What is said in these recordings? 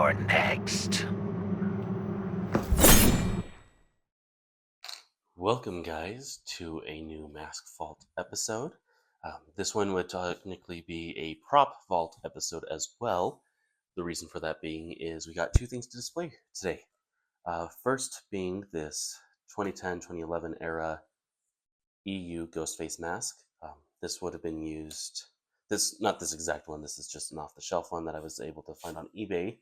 you're next. Welcome, guys, to a new Mask Vault episode. This one would technically be a prop vault episode as well. The reason for that being is we got two things to display today. First being this 2010-2011 era EU ghost face mask. This would have been used, not this exact one, this is just an off-the-shelf one that I was able to find on eBay.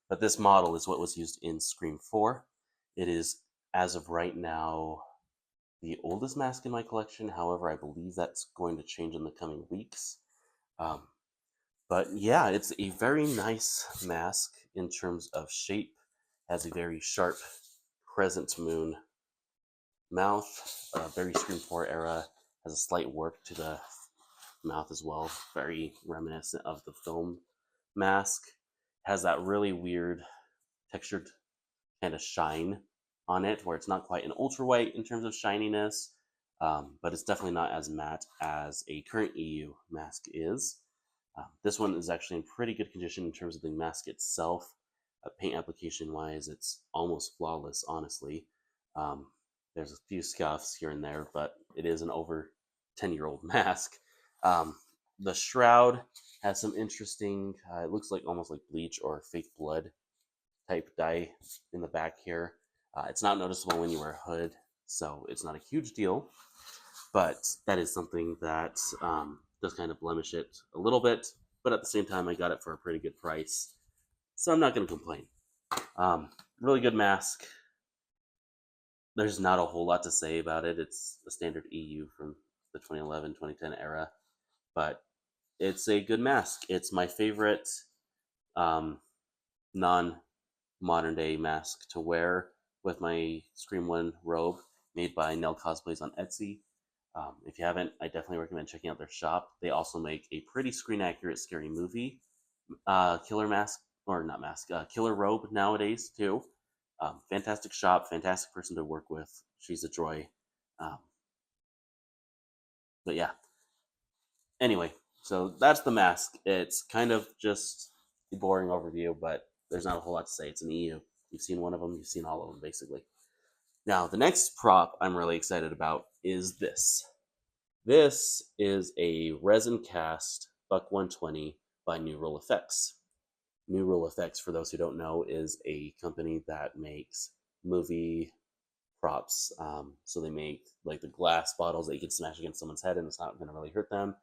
But this model is what was used in Scream 4. It is, as of right now, the oldest mask in my collection. However, I believe that's going to change in the coming weeks. But yeah, it's a very nice mask in terms of shape. Has a very sharp crescent moon mouth, very Scream 4 era. Has a slight warp to the mouth as well, very reminiscent of the film mask. Has that really weird textured kind of shine on it, where it's not quite an ultra white in terms of shininess, but it's definitely not as matte as a current EU mask is. This one is actually in pretty good condition in terms of the mask itself. Paint application wise, it's almost flawless, honestly. There's a few scuffs here and there, but it is an over 10-year-old mask. The shroud has some interesting, it looks like almost like bleach or fake blood type dye in the back here. It's not noticeable when you wear a hood, so it's not a huge deal, but that is something that does kind of blemish it a little bit, but at the same time, I got it for a pretty good price, so I'm not going to complain. Really good mask. There's not a whole lot to say about it. It's a standard EU from the 2011-2010 era, but it's a good mask. It's my favorite non-modern day mask to wear with my Scream 1 robe made by Nell Cosplays on Etsy. If you haven't, I definitely recommend checking out their shop. They also make a pretty screen-accurate scary movie killer mask, or not mask, killer robe nowadays too. Fantastic shop, fantastic person to work with. She's a joy. But yeah. Anyway, so that's the mask. It's kind of just a boring overview, but there's not a whole lot to say. It's an EU. You've seen one of them, you've seen all of them, basically. Now, the next prop I'm really excited about is this. This is a resin cast Buck 120 by New Rule Effects. New Rule Effects, for those who don't know, is a company that makes movie props. So they make like the glass bottles that you can smash against someone's head and it's not going to really hurt them.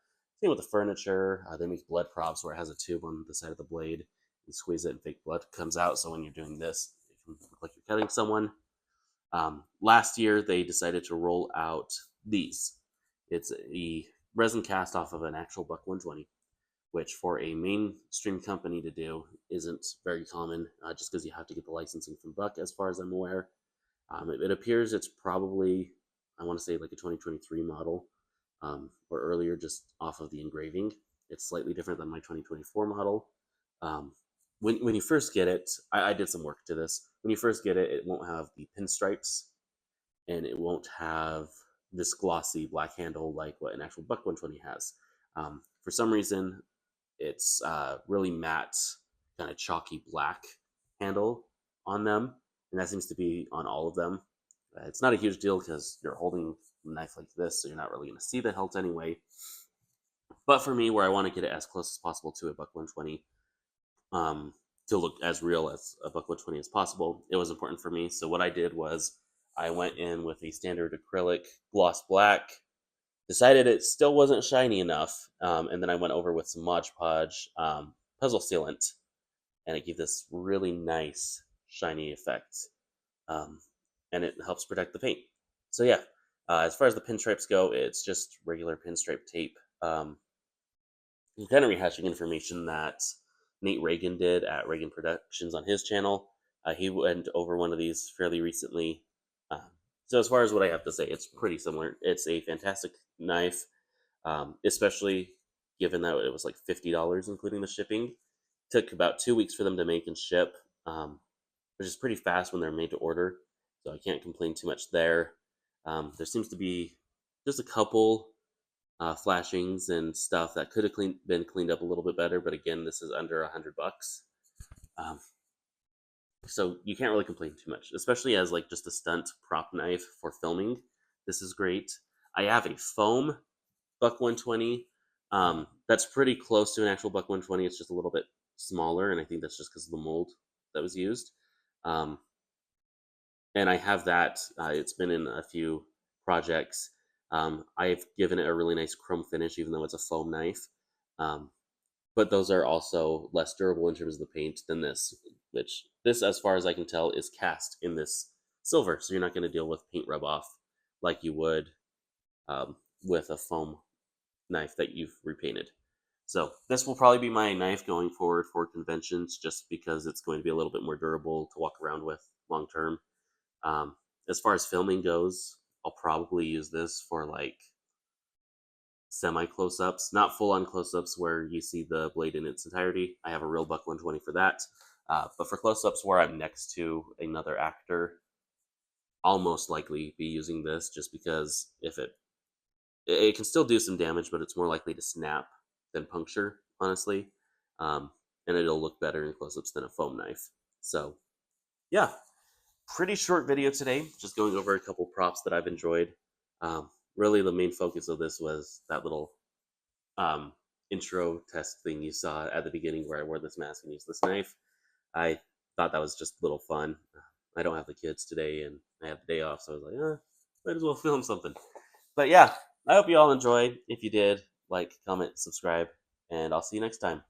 Same with the furniture. They make blood props where it has a tube on the side of the blade. You squeeze it and fake blood comes out. So when you're doing this, it can look like you're cutting someone. Last year, they decided to roll out these. It's a resin cast off of an actual Buck 120, which for a mainstream company to do isn't very common, just because you have to get the licensing from Buck, as far as I'm aware. It appears it's probably, I want to say, like a 2023 model, or earlier, just off of the engraving. It's slightly different than my 2024 model. When you first get it, I did some work to this. When you first get it, it won't have the pinstripes, and it won't have this glossy black handle like what an actual Buck 120 has. For some reason, it's really matte, kind of chalky black handle on them, and that seems to be on all of them. It's not a huge deal because you're holding a knife like this, so you're not really going to see the hilt anyway. But for me, where I want to get it as close as possible to a Buck 120, to look as real as a Buck 120 as possible, it was important for me. So what I did was I went in with a standard acrylic gloss black, decided it still wasn't shiny enough, and then I went over with some Mod Podge puzzle sealant, and it gave this really nice shiny effect, and it helps protect the paint. So yeah, as far as the pinstripes go, it's just regular pinstripe tape. I'm kind of rehashing information that Nate Reagan did at Reagan Productions on his channel. He went over one of these fairly recently. So as far as what I have to say, it's pretty similar. It's a fantastic knife, especially given that it was like $50 including the shipping. Took about 2 weeks for them to make and ship, which is pretty fast when they're made to order. So I can't complain too much there. There seems to be just a couple flashings and stuff that could have been cleaned up a little bit better, but again, this is under $100. Um, so you can't really complain too much, especially as like just a stunt prop knife for filming. This is great. I have a foam buck 120. That's pretty close to an actual buck 120. It's just a little bit smaller, and I think that's just because of the mold that was used. Um, and I have that. It's been in a few projects. I've given it a really nice chrome finish, even though it's a foam knife. Um, but those are also less durable in terms of the paint than this, which this, as far as I can tell, is cast in this silver. So you're not going to deal with paint rub off like you would with a foam knife that you've repainted. So this will probably be my knife going forward for conventions, just because it's going to be a little bit more durable to walk around with long term. Um, as far as filming goes, I'll probably use this for like semi close ups, not full on close ups where you see the blade in its entirety. I have a real buck 120 for that. But for close ups where I'm next to another actor, I'll most likely be using this just because if it can still do some damage, but it's more likely to snap than puncture, honestly. Um, and it'll look better in close ups than a foam knife. So, yeah, pretty short video today, just going over a couple props that I've enjoyed. Really, the main focus of this was that little um, intro test thing you saw at the beginning where I wore this mask and used this knife. I thought that was just a little fun. I don't have the kids today and I have the day off, so I was like, might as well film something. But yeah, I hope you all enjoyed. If you did, like, comment, subscribe, and I'll see you next time.